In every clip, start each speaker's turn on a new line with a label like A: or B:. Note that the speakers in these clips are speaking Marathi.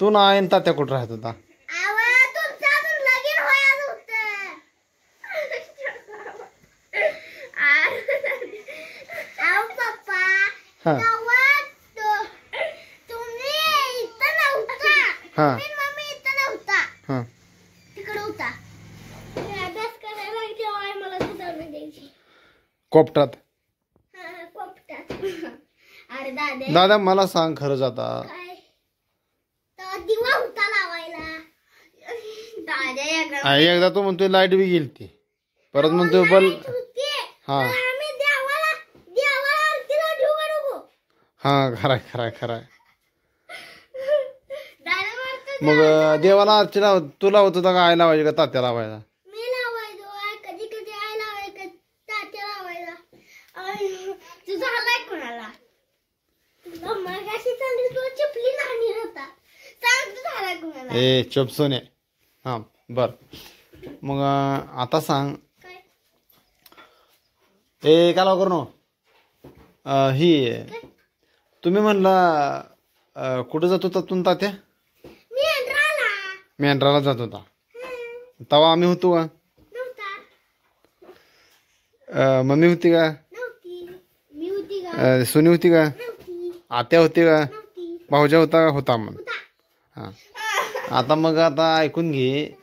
A: तू नाही तात्या कुठं राहत होता? हा हा हा कोपटात. दादा मला सांग खरंच आता एकदा तू म्हणतोय लाईट बी गेली ती परत म्हणतोय बल. हा हा खराय खराय खराय. मग देवाला अर्चना तुला होत होता का आई लावायची का तात्या लावायला? ए चुप सोने. हा बर मग आता सांग. ए काय लवकर नो ही तुम्ही म्हणला कुठं जात होता तुम्ही तात्या? मेंढराला जात होता तेव्हा आम्ही होतो का? मम्मी होती का? सुनी होती का? आत्या होती का? भाऊजा होता का? होता मग. हा आता मग आता ऐकून घे.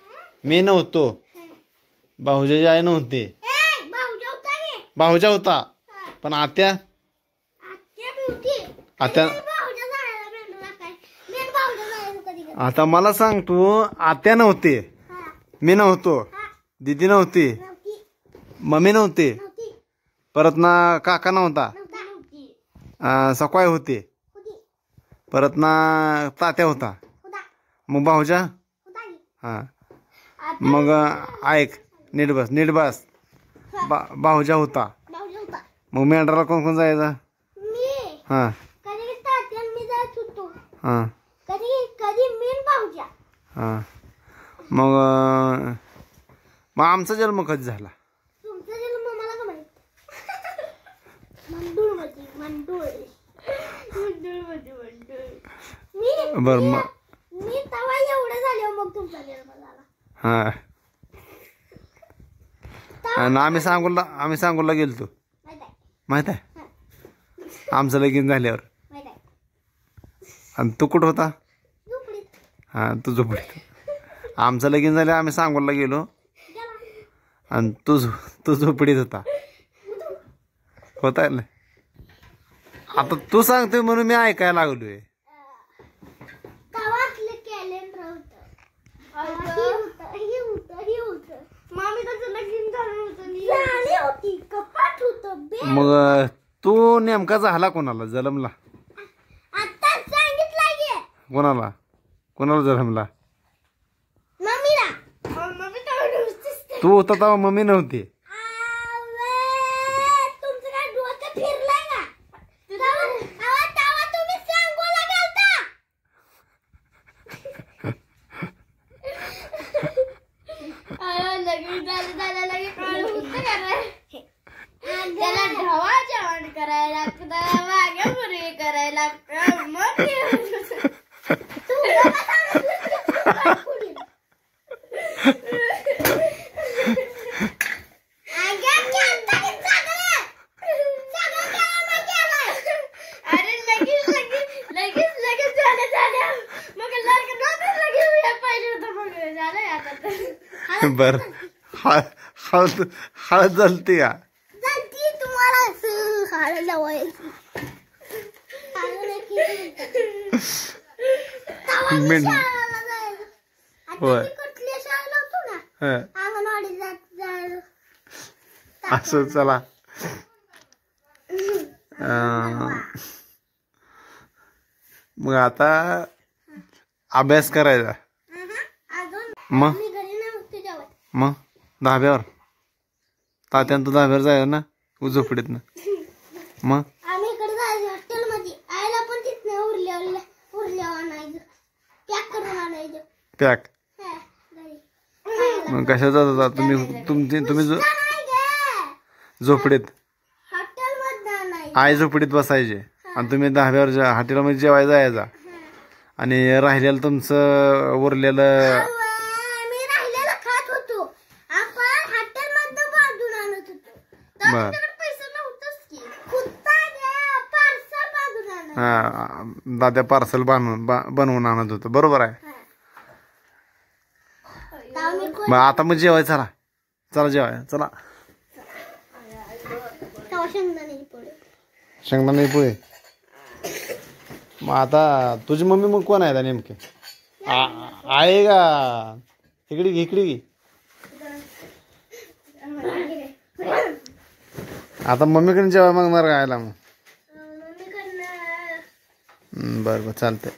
A: मी नव्हतो भाऊजाची आई नव्हती. भाऊजा होता पण आत्या आत्या. आता मला सांग तू आत्या नव्हती मी नव्हतो दीदी नव्हती मम्मी नव्हती परत ना काका नव्हता सकाळी होते परत ना तात्या होता मग भाऊजा. हा मग ऐक नीट बस नीट बस. भाऊजा होता मग मेंढराला कोण कोण जायचा? हा हा हा मग मग आमचा जन्म कधी झाला? बर मग हा आम्ही सांगोला गेलतो माहित आहे आमचं लगीन झाल्यावर. आणि तू कुठं होता? हा तू झोपडीत. आमचं लगीन झालं आम्ही सांगोला गेलो आणि तू झोपडीत होता होता. आता तू सांगतोय म्हणून मी ऐकायला लागलोय. मग तू नेमका झाला कोणाला जलमला? कोणाला कोणाला जन्मला? तू होता तेव्हा मम्मी नव्हती. बर हळद जलती का? होय असं चला. मग आता अभ्यास करायचा. मग धाब्यावर तात्यान तू धाब्यावर जायचं ना झोपडीत ना. मग
B: आम्ही इकडे जायचं हॉस्टेलमध्ये आयला पण तिथनं उरल्या आणायचं पॅक करून आणायचं.
A: पॅक मग कशा जात होता तुम्ही झोपडीत? आई झोपडीत बसायचे आणि तुम्ही धाब्यावर हॉटेलमध्ये जेवायला जायचा आणि राहिलेलं तुमचं उरलेलं
B: मी राहिलेला खात होतो. आपण हॉटेल मध्ये बांधून आणत होतो. तर आपल्याकडे पैसे नव्हतेच की. पार्सल बांधून आणत.
A: हा दाद्या पार्सल बनवून आणत होतं. बरोबर आहे. मग आता मग जेवाय चला चला जेवाय चला. शेंगदाणे पोहे. मग आता तुझी मम्मी मग कोण आहे नेमके? आहे का? इकडे घे इकडे घे. आता मम्मीकडे जेवाय मागणार का आयला मग? बरं बरं चालतंय.